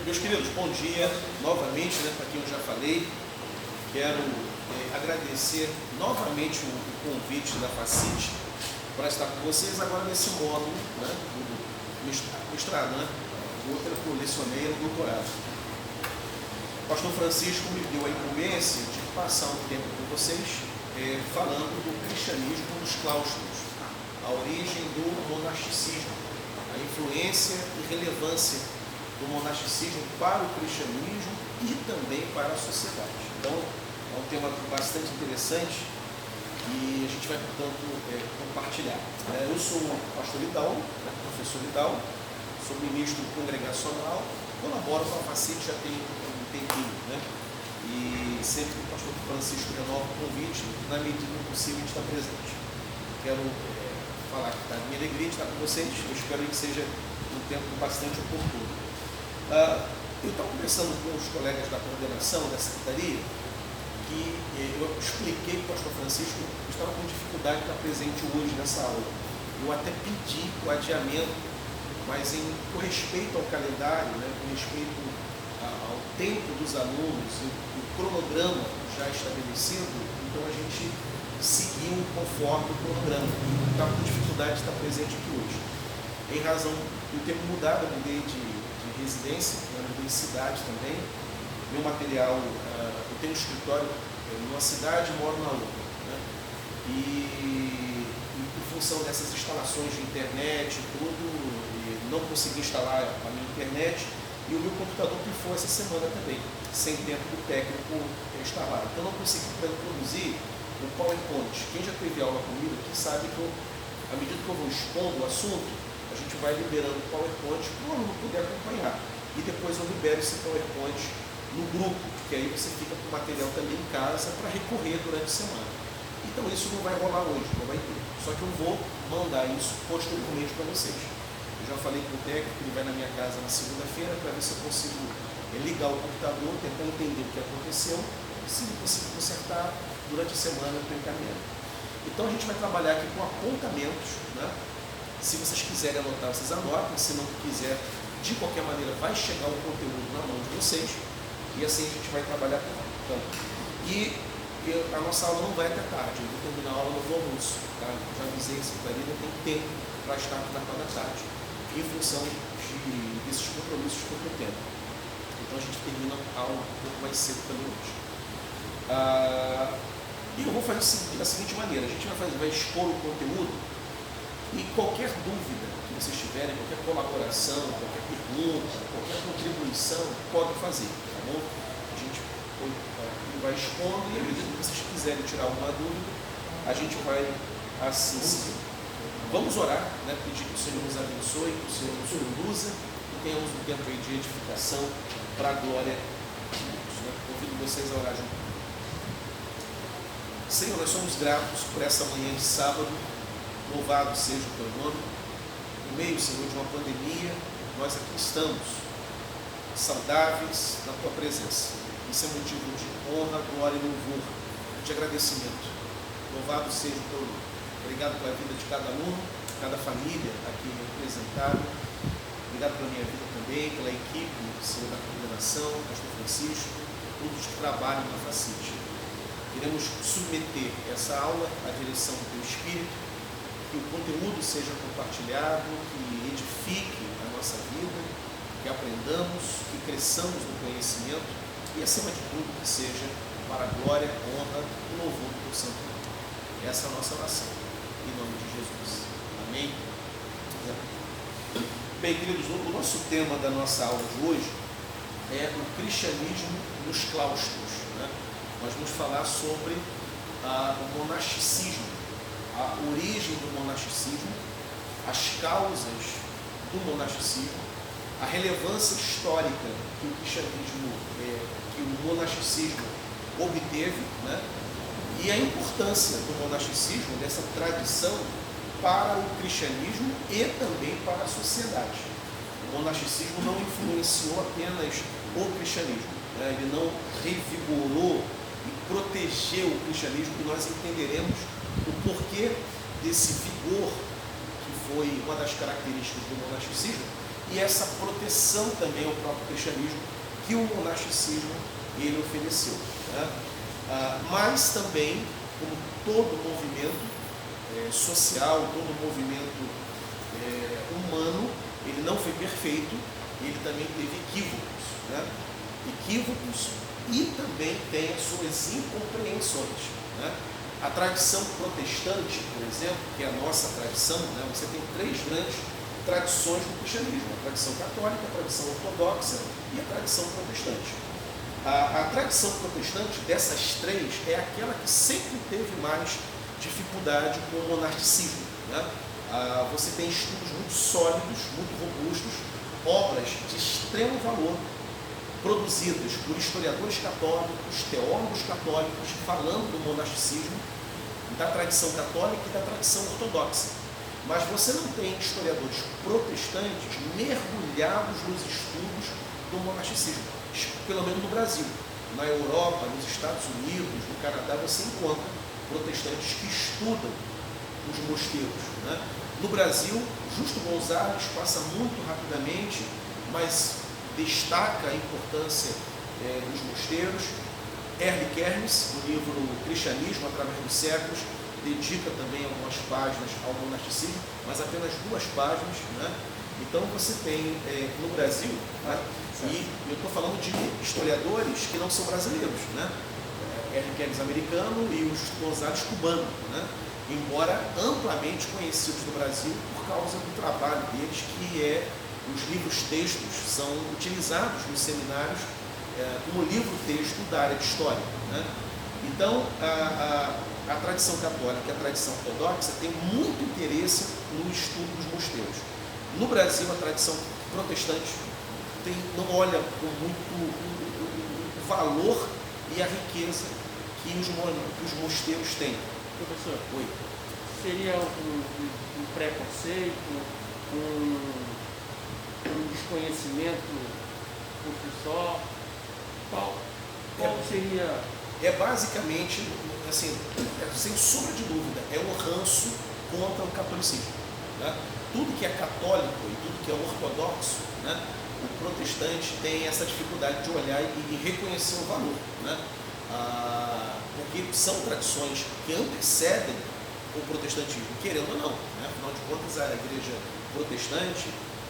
Meus queridos, bom dia novamente, para quem eu já falei. Quero agradecer novamente o convite da Facite para estar com vocês agora nesse módulo, do mestrado, o outro que eu lecionei no doutorado. O pastor Francisco me deu a incumbência de passar um tempo com vocês falando do cristianismo dos claustros, a origem do monasticismo, a influência e relevância do monasticismo para o cristianismo e também para a sociedade. Então, é um tema bastante interessante e a gente vai, portanto, compartilhar. Eu sou o pastor Lidal, professor Lidal, sou ministro congregacional, colaboro com a Facite já tem um tempinho, e sempre que o pastor Francisco renova o convite, na medida do possível, a gente está presente. Quero falar que está a minha alegria de estar com vocês, eu espero que seja um tempo bastante oportuno. Eu estava conversando com os colegas da coordenação da secretaria, que eu expliquei para o pastor Francisco que estava com dificuldade de estar presente hoje nessa aula. Eu até pedi o adiamento, mas com respeito ao calendário, com respeito ao tempo dos alunos, o cronograma já estabelecido, então a gente seguiu conforme o cronograma. Eu estava com dificuldade de estar presente aqui hoje. Em razão do tempo mudado, eu mudei de residência, mudei de cidade também. Meu material, eu tenho um escritório numa cidade e moro na outra. E em função dessas instalações de internet e tudo, não consegui instalar a minha internet e o meu computador pifou essa semana também, sem tempo do técnico instalar. Então não consegui produzir o PowerPoint. Quem já teve aula comigo aqui sabe que à medida que eu vou expondo o assunto, a gente vai liberando o PowerPoint para o aluno poder acompanhar. E depois eu libero esse PowerPoint no grupo, porque aí você fica com o material também em casa para recorrer durante a semana. Então isso não vai rolar hoje, não vai ter. Só que eu vou mandar isso posteriormente para vocês. Eu já falei com o técnico, ele vai na minha casa na segunda-feira para ver se eu consigo ligar o computador, tentar entender o que aconteceu. Se não conseguir consertar, durante a semana eu estou encaminhando. Então a gente vai trabalhar aqui com apontamentos, Se vocês quiserem anotar, vocês anotam. Se não quiser, de qualquer maneira, vai chegar o conteúdo na mão de vocês. E assim a gente vai trabalhar com ele. Então, a nossa aula não vai até tarde. Eu vou terminar a aula no almoço. Já avisei que a secretaria tem tempo para estar na parte da tarde, em função desses compromissos que eu estou tendo. Então a gente termina a aula um pouco mais cedo também hoje. E eu vou fazer da seguinte maneira: a gente vai expor o conteúdo e qualquer dúvida que vocês tiverem, qualquer colaboração, qualquer pergunta, qualquer contribuição, pode fazer, tá bom? A gente vai expondo e à medida que vocês quiserem tirar alguma dúvida, a gente vai assim seguir. Vamos orar, pedir que o Senhor nos abençoe, que o Senhor nos conduza e tenhamos um tempo aí de edificação para a glória de Deus. Convido vocês a orar junto. Senhor, nós somos gratos por essa manhã de sábado. Louvado seja o teu nome. No meio, Senhor, de uma pandemia, nós aqui estamos, saudáveis na tua presença. Isso é motivo de honra, glória e louvor, de agradecimento. Louvado seja o teu nome. Obrigado pela vida de cada aluno, cada família aqui representada. Obrigado pela minha vida também, pela equipe, Senhor, da coordenação, pastor Francisco, todos que trabalham na Facite. Queremos submeter essa aula à direção do teu Espírito, que o conteúdo seja compartilhado, que edifique a nossa vida, que aprendamos, que cresçamos no conhecimento e, acima de tudo, que seja para a glória, honra e louvor do teu santo nome. Essa é a nossa oração, em nome de Jesus. Amém? Bem, queridos, o nosso tema da nossa aula de hoje é o cristianismo nos claustros. Nós vamos falar sobre o monasticismo, a origem do monasticismo, as causas do monasticismo, a relevância histórica que o cristianismo, que o monasticismo obteve, e a importância do monasticismo, dessa tradição, para o cristianismo e também para a sociedade. O monasticismo não influenciou apenas o cristianismo, ele não revigorou e protegeu o cristianismo, e nós entenderemos o porquê desse vigor que foi uma das características do monasticismo, e essa proteção também ao próprio cristianismo que o monasticismo ele ofereceu, né? Mas também, como todo movimento social, todo movimento humano, ele não foi perfeito, ele também teve equívocos, né? Equívocos, e também tem as suas incompreensões, né? A tradição protestante, por exemplo, que é a nossa tradição, né? Você tem três grandes tradições do cristianismo: a tradição católica, a tradição ortodoxa e a tradição protestante. A tradição protestante, dessas três, é aquela que sempre teve mais dificuldade com o monasticismo, né? Você tem estudos muito sólidos, muito robustos, obras de extremo valor, produzidas por historiadores católicos, teólogos católicos, falando do monasticismo, da tradição católica e da tradição ortodoxa. Mas você não tem historiadores protestantes mergulhados nos estudos do monasticismo, pelo menos no Brasil. Na Europa, nos Estados Unidos, no Canadá, você encontra protestantes que estudam os mosteiros, né? No Brasil, Justo Gonzalez passa muito rapidamente, mas destaca a importância dos mosteiros. Erle Kermes, no livro Cristianismo através dos séculos, dedica também algumas páginas ao monasticismo, mas apenas 2 páginas, né? Então você tem no Brasil, né? E eu estou falando de historiadores que não são brasileiros, né? Erle Kermes americano e o Justo Gonzalez cubano, né? Embora amplamente conhecidos no Brasil por causa do trabalho deles, que os livros-textos são utilizados nos seminários como livro-texto da área de história, né? Então, a tradição católica e a tradição ortodoxa tem muito interesse no estudo dos mosteiros. No Brasil, a tradição protestante não olha com muito o valor e a riqueza que os mosteiros têm. Professor, Oi. Seria um preconceito, um desconhecimento por si só? Qual seria? Basicamente, assim, sem sombra de dúvida, é um ranço contra o catolicismo, né? Tudo que é católico e tudo que é ortodoxo, né? O protestante tem essa dificuldade de olhar e reconhecer o valor, né? Porque são tradições que antecedem o protestantismo, querendo ou não, né? Afinal de contas, a igreja protestante,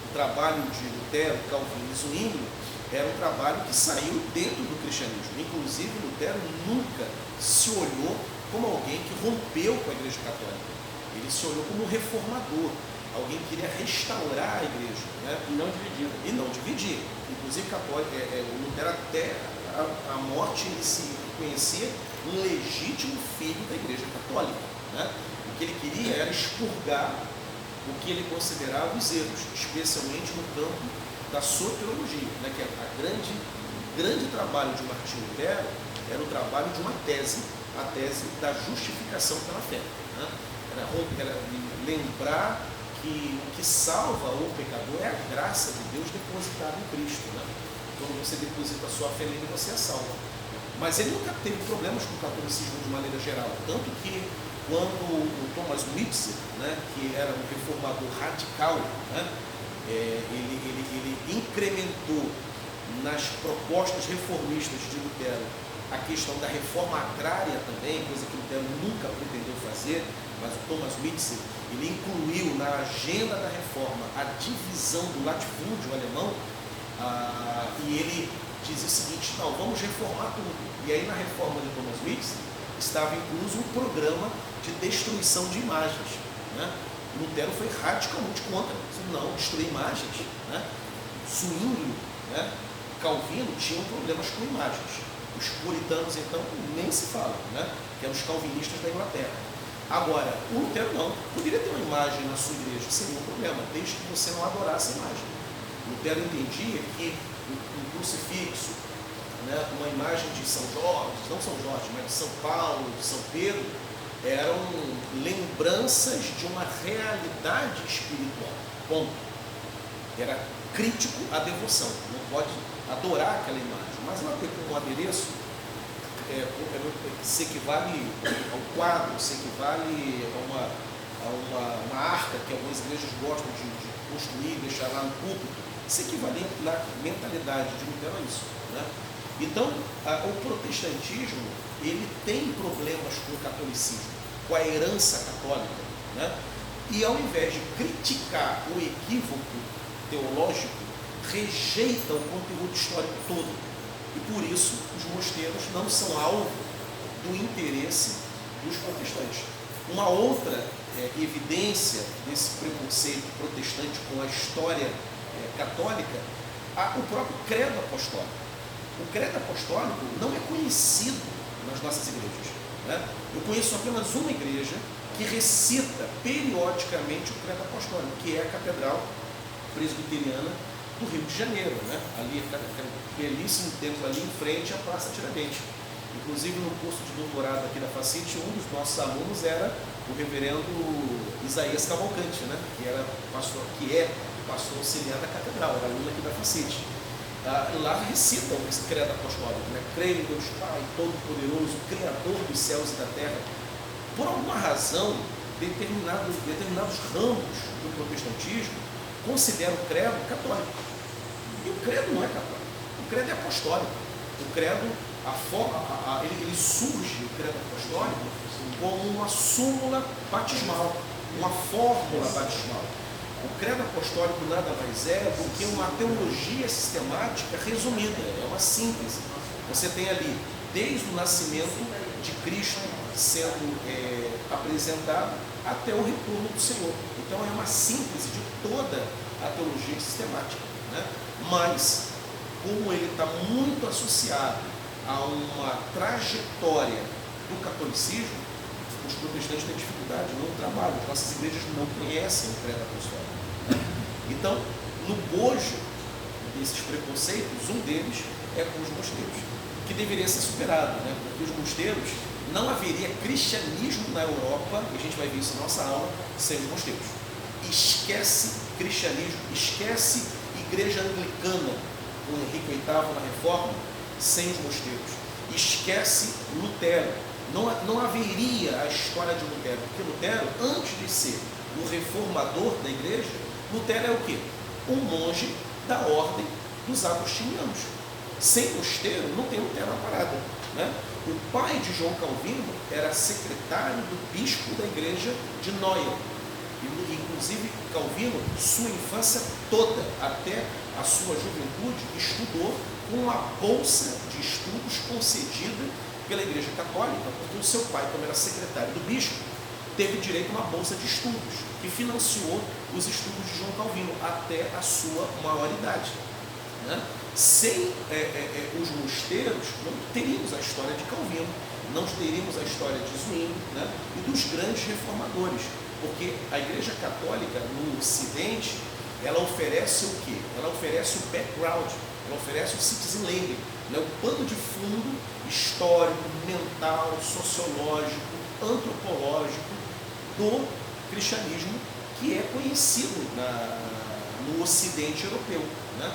o trabalho de Lutero, Calvino e Zwingli, era um trabalho que saiu dentro do cristianismo. Inclusive, Lutero nunca se olhou como alguém que rompeu com a igreja católica. Ele se olhou como um reformador, alguém que queria restaurar a igreja, né? E não dividir. E não dividir. Inclusive, o Lutero, até a morte, ele se conhecia um legítimo filho da igreja católica, né? O que ele queria era expurgar o que ele considerava os erros, especialmente no campo da soteriologia, né? Que o grande trabalho de Martinho Lutero era o trabalho de uma tese, a tese da justificação pela fé, né? Era lembrar que o que salva o pecador é a graça de Deus depositada em Cristo, né? Quando você deposita a sua fé nele, você é salvo. Mas ele nunca teve problemas com o catolicismo de maneira geral, tanto que quando o Thomas Witzel, né, que era um reformador radical, né, ele incrementou nas propostas reformistas de Lutero a questão da reforma agrária também, coisa que Lutero nunca pretendeu fazer, mas o Thomas Witzel, ele incluiu na agenda da reforma a divisão do latifúndio alemão, e ele dizia o seguinte: não, vamos reformar tudo. E aí na reforma de Thomas Witzel estava incluso um programa de destruição de imagens, né? Lutero foi radicalmente contra. Não, destruir imagens, né? Zwingli, né? Calvino tinham problemas com imagens. Os puritanos, então, nem se fala, né? Que eram os calvinistas da Inglaterra. Agora, o Lutero não. Poderia ter uma imagem na sua igreja, sem nenhum problema, desde que você não adorasse a imagem. Lutero entendia que um crucifixo, né, uma imagem de São Jorge, não São Jorge, mas de São Paulo, de São Pedro, eram lembranças de uma realidade espiritual. Ponto. Era crítico à devoção. Não pode adorar aquela imagem, mas ela tem como adereço, se equivale ao quadro, se equivale uma arca que algumas igrejas gostam de construir, deixar lá no púlpito. Isso equivalia na mentalidade de Lutero a isso, né? Então, o protestantismo, ele tem problemas com o catolicismo, com a herança católica, né? E ao invés de criticar o equívoco teológico, rejeita o conteúdo histórico todo. E por isso os mosteiros não são alvo do interesse dos protestantes. Uma outra evidência desse preconceito protestante com a história católica, o próprio credo apostólico. O credo apostólico não é conhecido nas nossas igrejas, né? Eu conheço apenas uma igreja que recita periodicamente o credo apostólico, que é a Catedral Presbiteriana do Rio de Janeiro, né? Ali, aquele belíssimo templo ali em frente à Praça Tiradentes. Inclusive, no curso de doutorado aqui da Facite, um dos nossos alunos era o reverendo Isaías Cavalcante, né? que é pastor auxiliar da Catedral, era aluno aqui da Facite. Lá recitam esse credo apostólico, né? Creio em Deus Pai, Todo-Poderoso, Criador dos céus e da terra. Por alguma razão, determinados ramos do protestantismo consideram o credo católico. E o credo não é católico, o credo é apostólico. O credo, ele surge, o credo apostólico, como uma súmula batismal, uma fórmula batismal. O credo apostólico nada mais é do que uma teologia sistemática resumida, é uma síntese. Você tem ali, desde o nascimento de Cristo sendo apresentado até o retorno do Senhor. Então é uma síntese de toda a teologia sistemática, né? Mas, como ele está muito associado a uma trajetória do catolicismo, os protestantes têm dificuldade, não trabalham, as nossas igrejas não conhecem o credo apostólico, né? Então, no bojo desses preconceitos, um deles é com os mosteiros, que deveria ser superado, né? Porque os mosteiros, não haveria cristianismo na Europa, e a gente vai ver isso na nossa aula, sem os mosteiros. Esquece cristianismo, esquece igreja anglicana, com Henrique VIII na Reforma, sem os mosteiros. Esquece Lutero. Não haveria a história de Lutero, porque Lutero, antes de ser o reformador da igreja, Lutero é o quê? Um monge da ordem dos agostinianos. Sem mosteiro, não tem Lutero na parada, né? O pai de João Calvino era secretário do bispo da igreja de Neuer. Inclusive, Calvino, sua infância toda, até a sua juventude, estudou com uma bolsa de estudos concedida pela Igreja Católica, porque o seu pai, como era secretário do bispo, teve direito a uma bolsa de estudos, que financiou os estudos de João Calvino até a sua maioridade, né? Sem os mosteiros, não teríamos a história de Calvino, não teríamos a história de Zwingli, né? E dos grandes reformadores, porque a Igreja Católica no Ocidente, ela oferece o quê? Ela oferece o background, ela oferece o citizen layer, né? O pano de fundo histórico, mental, sociológico, antropológico do cristianismo, que é conhecido no Ocidente europeu, né?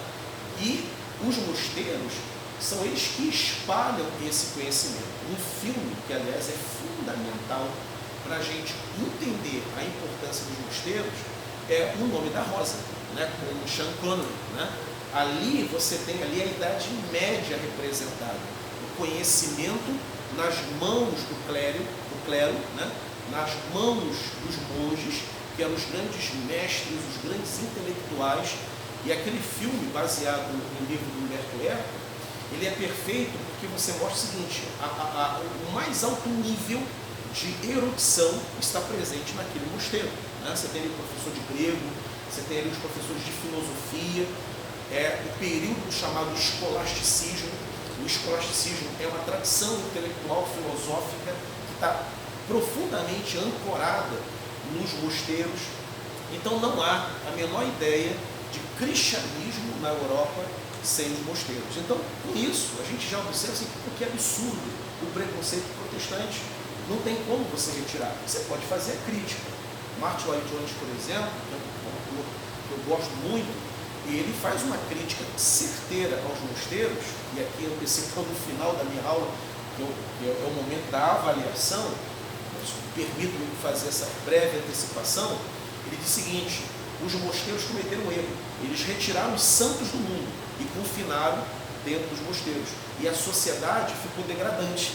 E os mosteiros são eles que espalham esse conhecimento. Um filme que, aliás, é fundamental para a gente entender a importância dos mosteiros é O Nome da Rosa, né, com o Sean Connery, né? Ali você tem ali a Idade Média representada, o conhecimento nas mãos do clero, né, nas mãos dos monges, que eram os grandes mestres, os grandes intelectuais. E aquele filme, baseado no livro do Humberto Eco, ele é perfeito porque você mostra o seguinte: o mais alto nível de erudição está presente naquele mosteiro, né? Você tem ali o professor de grego, você tem ali os professores de filosofia, o período chamado escolasticismo. O escolasticismo é uma tradição intelectual, filosófica, que está profundamente ancorada nos mosteiros. Então não há a menor ideia de cristianismo na Europa sem os mosteiros. Então, com isso, a gente já observa assim, que absurdo o preconceito protestante. Não tem como você retirar. Você pode fazer a crítica. Martin Lloyd Jones, por exemplo, que é um autor que eu gosto muito, ele faz uma crítica certeira aos mosteiros, e aqui antecipando o final da minha aula, que é o momento da avaliação, permito-me fazer essa breve antecipação, ele diz o seguinte: os mosteiros cometeram um erro, eles retiraram os santos do mundo e confinaram dentro dos mosteiros, e a sociedade ficou degradante.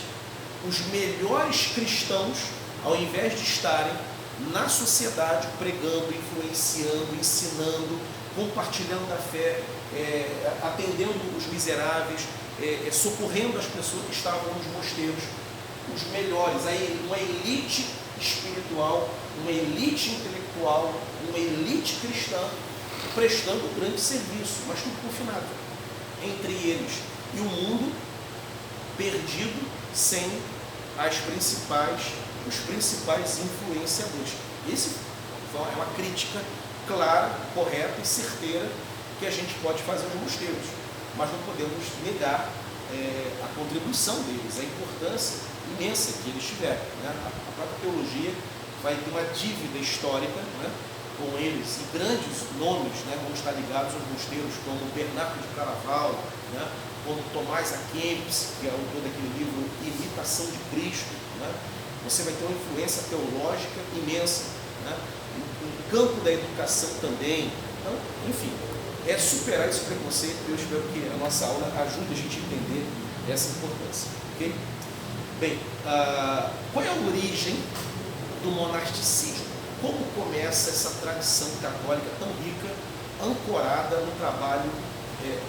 Os melhores cristãos, ao invés de estarem na sociedade pregando, influenciando, ensinando, compartilhando a fé, atendendo os miseráveis, socorrendo as pessoas que estavam nos mosteiros, os melhores, uma elite espiritual, uma elite intelectual, uma elite cristã, prestando um grande serviço, mas tudo confinado entre eles, e o mundo perdido sem os principais influenciadores. Esse é uma crítica clara, correta e certeira que a gente pode fazer aos mosteiros, mas não podemos negar a contribuição deles, a importância imensa que eles tiveram, né? A própria teologia vai ter uma dívida histórica, né, com eles, e grandes nomes, né, vão estar ligados aos mosteiros, como Bernardo de Claraval, né, como Tomás A. Kempis, que é autor daquele livro Imitação de Cristo, né? Você vai ter uma influência teológica imensa, né? No campo da educação também. Então, enfim, é superar esse preconceito. Eu espero que a nossa aula ajude a gente a entender essa importância, ok? Bem, qual é a origem do monasticismo? Como começa essa tradição católica tão rica, ancorada no trabalho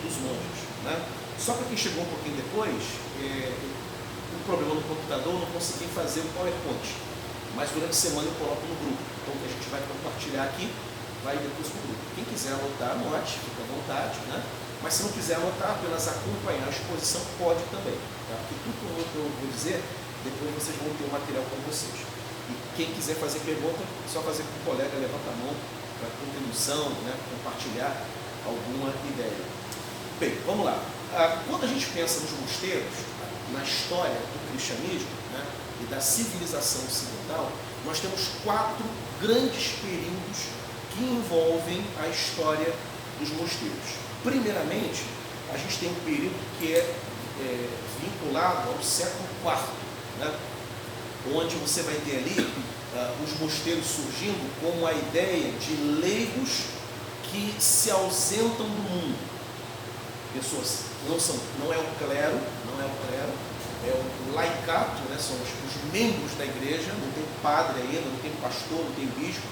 dos monges, né? Só para quem chegou um pouquinho depois, um problema no computador, não consegui fazer o PowerPoint, mas durante a semana eu coloco no grupo. Então, o que a gente vai compartilhar aqui, vai depois no grupo. Quem quiser anotar, anote, fica à vontade, né? Mas se não quiser anotar, apenas acompanhar a exposição, pode também, tá? Porque tudo que eu vou dizer, depois vocês vão ter o material com vocês. E quem quiser fazer pergunta, só fazer com o colega, levanta a mão para contribuição, né, compartilhar alguma ideia. Bem, vamos lá. Quando a gente pensa nos mosteiros, na história do cristianismo, né, e da civilização ocidental, nós temos 4 grandes períodos que envolvem a história dos mosteiros. Primeiramente, a gente tem um período que é vinculado ao século IV, né, onde você vai ter ali os mosteiros surgindo com a ideia de leigos que se ausentam do mundo. Pessoas não é o clero, é o laicato, né? São os membros da igreja, não tem padre ainda, não tem pastor, não tem bispo,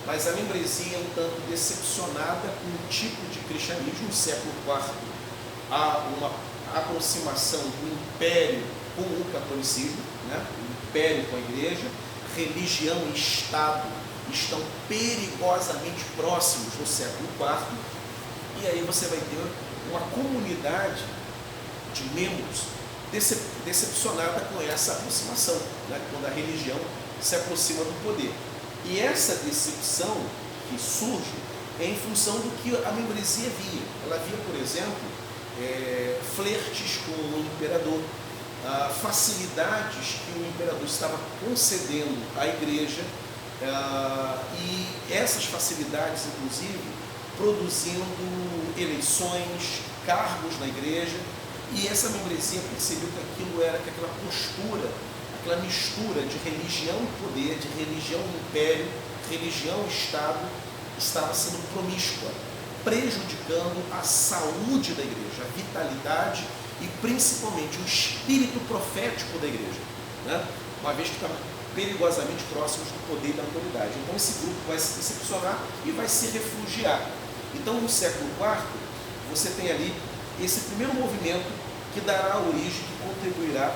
mas a membresia é um tanto decepcionada com o tipo de cristianismo. No século IV há uma aproximação do império com o catolicismo, né? O império com a igreja, religião e Estado estão perigosamente próximos no século IV, e aí você vai ter uma comunidade de membros decepcionada com essa aproximação, né? Quando a religião se aproxima do poder. E essa decepção que surge é em função do que a membresia via. Ela via, por exemplo, flertes com o imperador, facilidades que o imperador estava concedendo à igreja, e essas facilidades, inclusive, produzindo eleições, cargos na igreja, e essa membresia percebeu que aquilo era, que aquela postura, aquela mistura de religião e poder, de religião e império, religião e Estado, estava sendo promíscua, prejudicando a saúde da igreja, a vitalidade e principalmente o espírito profético da igreja, né? Uma vez que está perigosamente próximos do poder e da autoridade. Então esse grupo vai se decepcionar e vai se refugiar. Então no século IV você tem ali esse primeiro movimento que dará origem, que contribuirá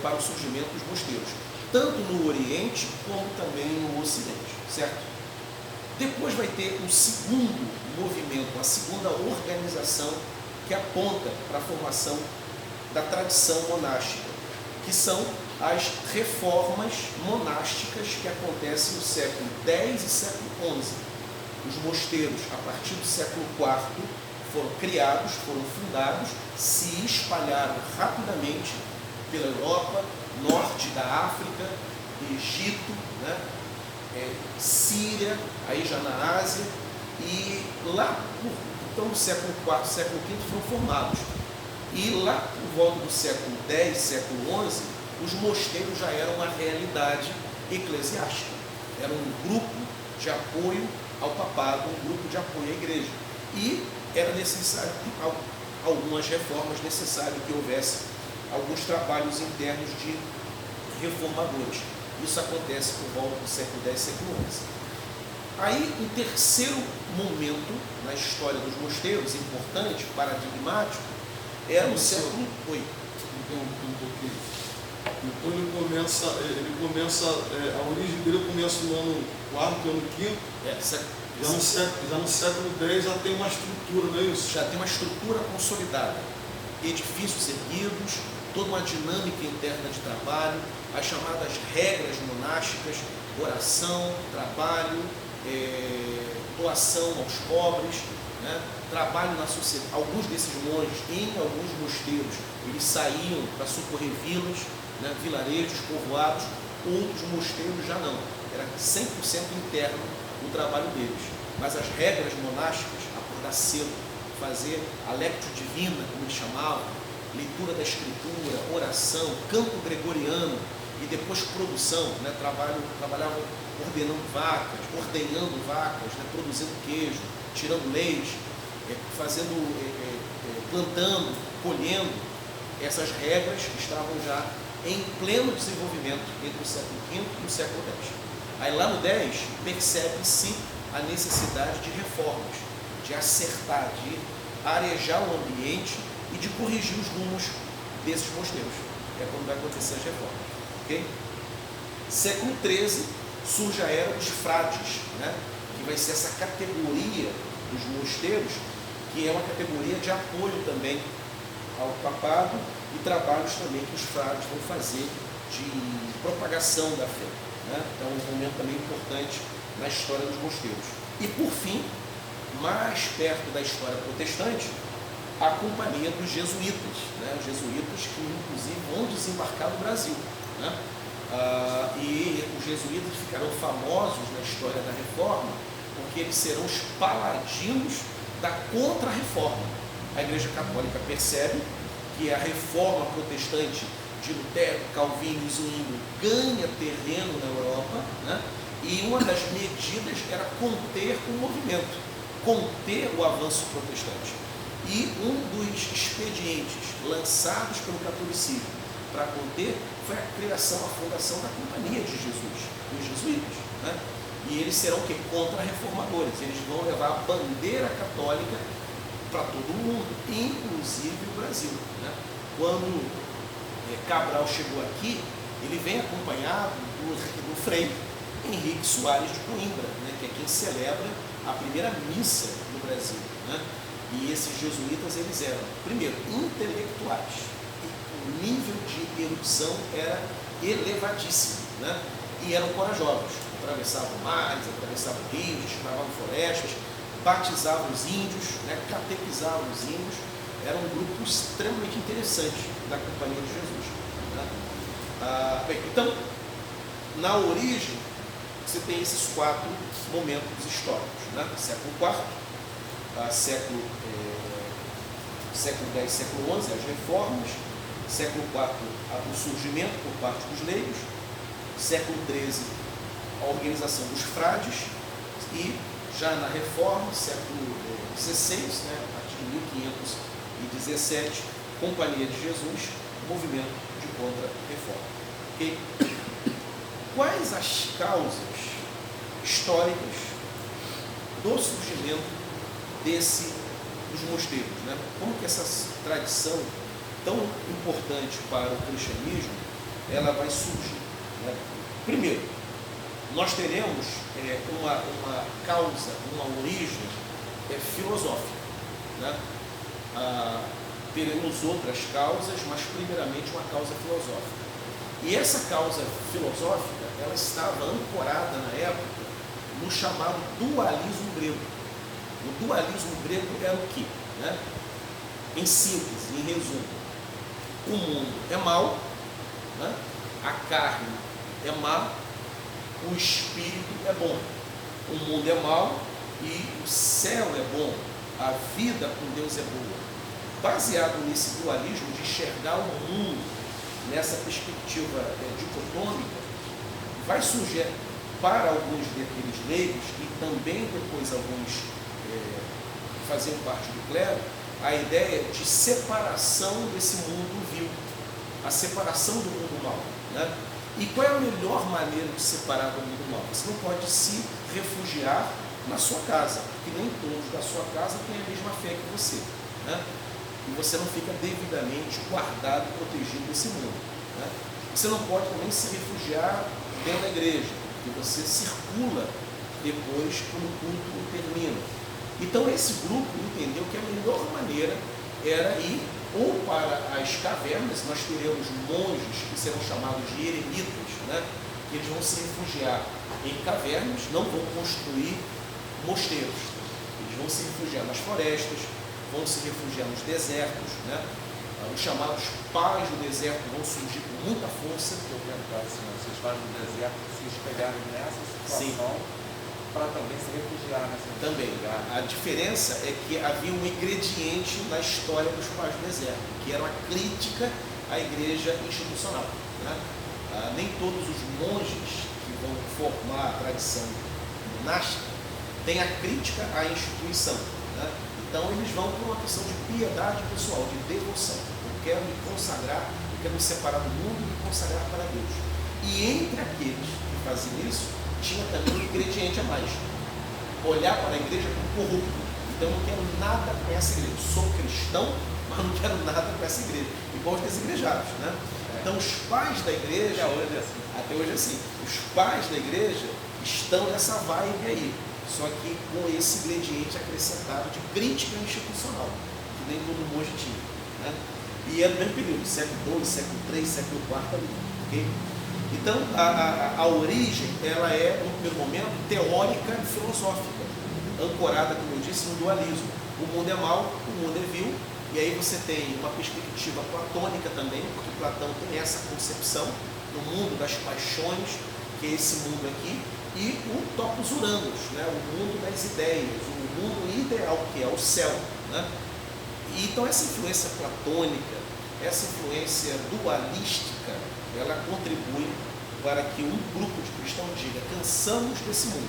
para o surgimento dos mosteiros, tanto no Oriente como também no Ocidente, certo? Depois vai ter um segundo movimento, uma segunda organização que aponta para a formação da tradição monástica, que são as reformas monásticas que acontecem no século X e século XI. Os mosteiros, a partir do século IV, foram criados, foram fundados, se espalharam rapidamente pela Europa, norte da África, Egito, né? Síria, aí já na Ásia, e lá, então no século IV, século V foram formados. E lá, por volta do século X, século XI, os mosteiros já eram uma realidade eclesiástica. Era um grupo de apoio ao papado, um grupo de apoio à igreja. E era necessário algumas reformas, necessário que houvesse alguns trabalhos internos de reformadores. Isso acontece por volta do século X, século XI. Aí, um terceiro momento na história dos mosteiros, importante, paradigmático, era o século VIII. Um pouquinho. Então ele começa, a origem dele começa no ano quarto, ano quinto. Já no século X já tem uma estrutura, não é isso? Já tem uma estrutura consolidada. Edifícios erguidos, toda uma dinâmica interna de trabalho, as chamadas regras monásticas, oração, trabalho, doação aos pobres, né? Trabalho na sociedade. Alguns desses monges, em alguns mosteiros, eles saíam para socorrer vilas, né? Vilarejos, povoados. Outros mosteiros já não. Era 100% interno o trabalho deles. Mas as regras monásticas, acordar cedo, fazer a lectio divina, como eles chamavam, leitura da escritura, oração, canto gregoriano e depois produção, né? Trabalhavam ordenando vacas, né? Produzindo queijo, tirando leite, plantando, colhendo. Essas regras estavam já em pleno desenvolvimento entre o século V e o século X. Aí lá no X percebe-se a necessidade de reformas, de acertar, de arejar o ambiente e de corrigir os rumos desses mosteiros. É quando vai acontecer as reformas. Okay? Século XIII surge a era dos frades, né? Que vai ser essa categoria dos mosteiros, que é uma categoria de apoio também ao papado e trabalhos também que os frades vão fazer de propagação da fé, né? É um momento também importante na história dos mosteiros. E por fim, mais perto da história protestante, a companhia dos jesuítas, né? Os jesuítas que inclusive vão desembarcar no Brasil, né? E os jesuítas ficarão famosos na história da Reforma porque eles serão os paladinos da contra-reforma. A Igreja Católica percebe que a reforma protestante de Lutero, Calvino e Zwinglio ganha terreno na Europa, né? E uma das medidas era conter o movimento, conter o avanço protestante. E um dos expedientes lançados pelo catolicismo para conter foi a criação, a fundação da Companhia de Jesus, dos jesuítas, né? E eles serão o quê? Contra-reformadores. Eles vão levar a bandeira católica para todo mundo, inclusive o Brasil, né? Quando Cabral chegou aqui, ele vem acompanhado do frei Henrique Soares de Coimbra, né? Que é quem celebra a primeira missa no Brasil, né? E esses jesuítas, eles eram, primeiro, intelectuais. O nível de erudição era elevadíssimo, né? E eram corajosos. Atravessavam mares, atravessavam rios, desbravavam florestas, batizavam os índios, né? Catequizavam os índios. Era um grupo extremamente interessante da Companhia de Jesus, né? Bem, então, na origem, você tem esses 4 momentos históricos, né? Século IV, século X, século XI, as reformas. Século IV, o surgimento por parte dos leigos. Século XIII, a organização dos frades. E já na reforma, século XVI, né, a partir de 1517, Companhia de Jesus, movimento de contra-reforma. Okay? Quais as causas históricas do surgimento dos mosteiros, né? Como que essa tradição tão importante para o cristianismo, ela vai surgir, né? Primeiro, nós teremos uma causa, uma origem filosófica, né? Teremos outras causas, mas primeiramente uma causa filosófica. E essa causa filosófica, ela estava ancorada na época no chamado dualismo grego. O dualismo grego era o quê? Né? Em síntese, em resumo, o mundo é mau, né? A carne é má, o espírito é bom. O mundo é mau e o céu é bom, a vida com Deus é boa. Baseado nesse dualismo de enxergar o mundo nessa perspectiva dicotômica, vai surgir para alguns daqueles leigos, e também depois alguns que faziam parte do clero, a ideia de separação desse mundo vil, a separação do mundo mal, né? E qual é a melhor maneira de separar do mundo mal? Você não pode se refugiar na sua casa, porque nem todos da sua casa têm a mesma fé que você, né? E você não fica devidamente guardado e protegido desse mundo, né? Você não pode também se refugiar dentro da igreja, porque você circula depois quando o culto termina. Então esse grupo entendeu que a melhor maneira era ir ou para as cavernas. Nós teremos monges que serão chamados de eremitas, né? Que eles vão se refugiar em cavernas, não vão construir mosteiros, eles vão se refugiar nas florestas, vão se refugiar nos desertos, né? Os chamados pais do deserto vão surgir com muita força. Eu perguntar assim, vocês falam do deserto, vocês pegaram nessa situação para também se refugiar nessa também. A diferença é que havia um ingrediente na história dos pais do deserto, que era a crítica à igreja institucional, né? Nem todos os monges que vão formar a tradição monástica têm a crítica à instituição, né? Então eles vão por uma questão de piedade pessoal, de devoção. Eu quero me consagrar, eu quero me separar do mundo e me consagrar para Deus. E entre aqueles que faziam isso, tinha também um ingrediente a mais: olhar para a igreja como corrupto. Então eu não quero nada com essa igreja. Sou cristão, mas não quero nada com essa igreja. Igual os desigrejados, né? Então os pais da igreja, até hoje é assim, os pais da igreja estão nessa vibe aí, só que com esse ingrediente acrescentado de crítica institucional, que nem todo monge tinha, né? E é do mesmo período, século II, século III, século IV ali, ok? Então, a origem, ela é, no primeiro momento, teórica e filosófica, ancorada, como eu disse, no dualismo. O mundo é mau, o mundo é vil, e aí você tem uma perspectiva platônica também, porque Platão tem essa concepção do mundo das paixões, que é esse mundo aqui, e o topos uranos, né? O mundo das ideias, o mundo ideal, que é o céu, né? E então essa influência platônica, essa influência dualística, ela contribui para que um grupo de cristãos diga: cansamos desse mundo,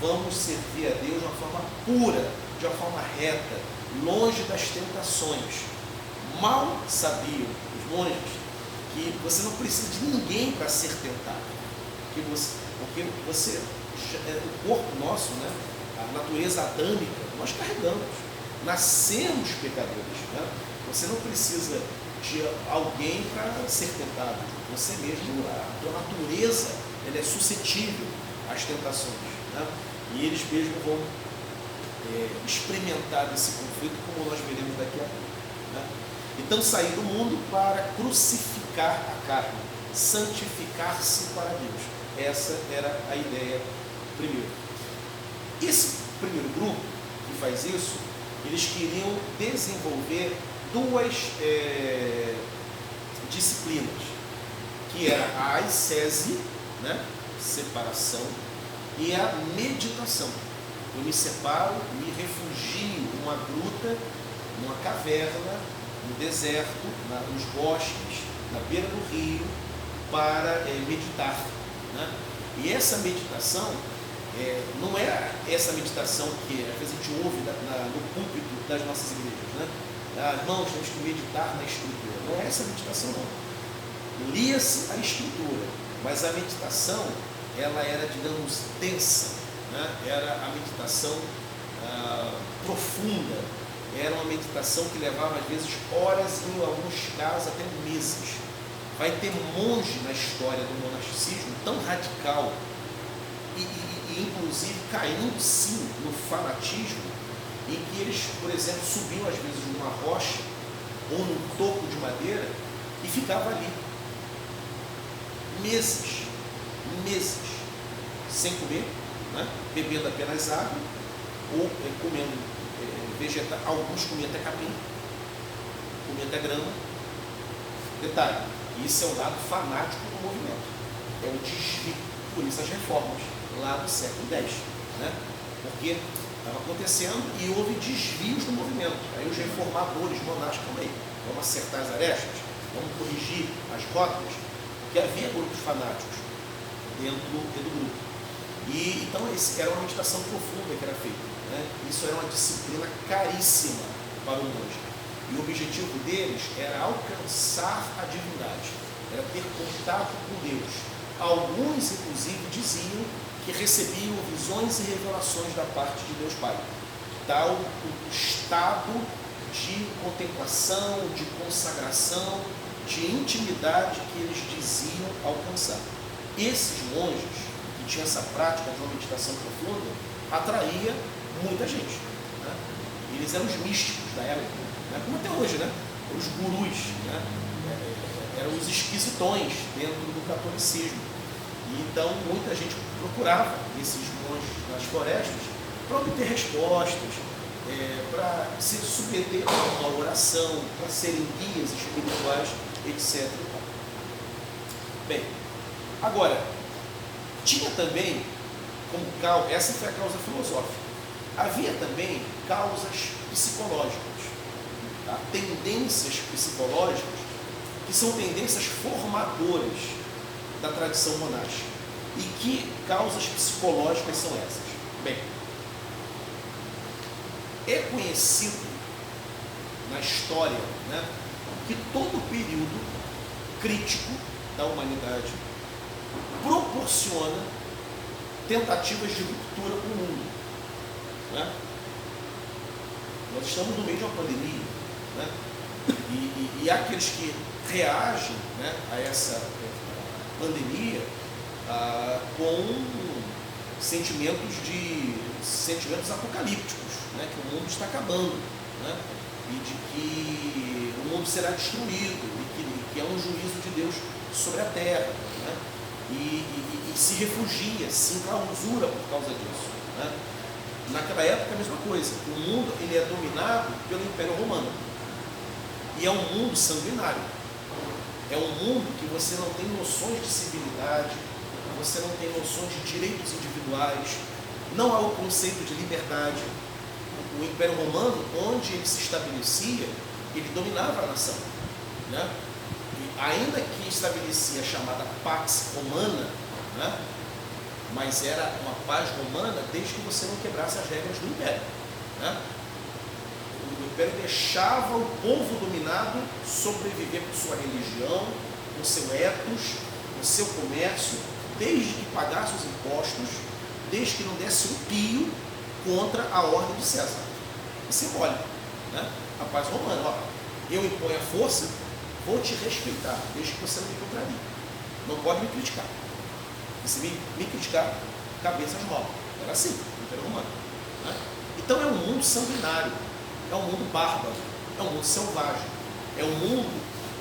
vamos servir a Deus de uma forma pura, de uma forma reta, longe das tentações. Mal sabiam os monges que você não precisa de ninguém para ser tentado, porque você, o corpo nosso, né, a natureza adâmica, nós carregamos, nascemos pecadores, né? Você não precisa de alguém para ser tentado. Você mesmo, a tua natureza, ela é suscetível às tentações, né? E eles mesmos vão experimentar esse conflito, como nós veremos daqui a pouco, né? Então, sair do mundo para crucificar a carne, santificar-se para Deus. Essa era a ideia primeiro. Esse primeiro grupo que faz isso, eles queriam desenvolver duas disciplinas, que era a ascese, né, separação, e a meditação. Eu me separo, me refugio numa gruta, numa caverna, no deserto, nos bosques, na beira do rio, para meditar, né? E essa meditação não é essa meditação que às vezes a gente ouve no púlpito das nossas igrejas, né? Irmãos, temos que meditar na Escritura. Não é essa meditação, não. Lia-se a Escritura, mas a meditação, ela era, digamos, densa, né? Era a meditação profunda, era uma meditação que levava às vezes horas e em alguns casos até meses. Vai ter monge na história do monasticismo tão radical e inclusive caindo sim no fanatismo, em que eles, por exemplo, subiam às vezes numa rocha ou num topo de madeira e ficava ali meses, sem comer, né? Bebendo apenas água ou comendo vegetais. Alguns comiam até capim, comiam até grama. Detalhe, isso é o lado fanático do movimento, é o desvio. Por isso as reformas lá do século X, né? Porque estava acontecendo e houve desvios no movimento. Aí os reformadores monásticos, aí, vamos acertar as arestas, vamos corrigir as rotas, porque havia grupos fanáticos dentro do grupo. E então era uma meditação profunda que era feita, né? Isso era uma disciplina caríssima para o monge. E o objetivo deles era alcançar a divindade, era ter contato com Deus. Alguns, inclusive, diziam que recebiam visões e revelações da parte de Deus Pai. Tal o estado de contemplação, de consagração, de intimidade que eles diziam alcançar. Esses monges que tinham essa prática de uma meditação profunda atraía muita gente, né? Eles eram os místicos da época, né? Como até hoje, né? Os gurus, né? Eram os esquisitões dentro do catolicismo. E então muita gente procurava esses monges nas florestas para obter respostas, para se submeter a uma oração, para serem guias espirituais, etc. Bem, agora, tinha também como causa, essa foi a causa filosófica, havia também causas psicológicas, tá? Tendências psicológicas, que são tendências formadoras da tradição monástica. E que causas psicológicas são essas? Bem, é conhecido na história, né, que todo período crítico da humanidade proporciona tentativas de ruptura com o mundo, né? Nós estamos no meio de uma pandemia, né? E há aqueles que reagem, né, a essa pandemia com sentimentos apocalípticos, né, que o mundo está acabando, né, e de que o mundo será destruído, e que é um juízo de Deus sobre a terra, né, e se refugia, se enclausura por causa disso, né. Naquela época a mesma coisa. O mundo ele é dominado pelo Império Romano e é um mundo sanguinário. É um mundo que você não tem noções de civilidade, você não tem noções de direitos individuais, não há o conceito de liberdade. O Império Romano, onde ele se estabelecia, ele dominava a nação, né? E ainda que estabelecia a chamada Pax Romana, né? Mas era uma paz romana desde que você não quebrasse as regras do Império, né? O Império deixava o povo dominado sobreviver com sua religião, com seu ethos, com seu comércio, desde que pagasse os impostos, desde que não desse um pio contra a ordem de César. É simbólico, né? A paz romana, ó, eu imponho a força, vou te respeitar, desde que você não me contrarie. Não pode me criticar. E se me criticar, cabeças rolam. Era assim, o Império Romano, né? Então é um mundo sanguinário, é um mundo bárbaro, é um mundo selvagem, é um mundo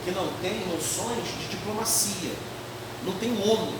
que não tem noções de diplomacia, não tem ONU,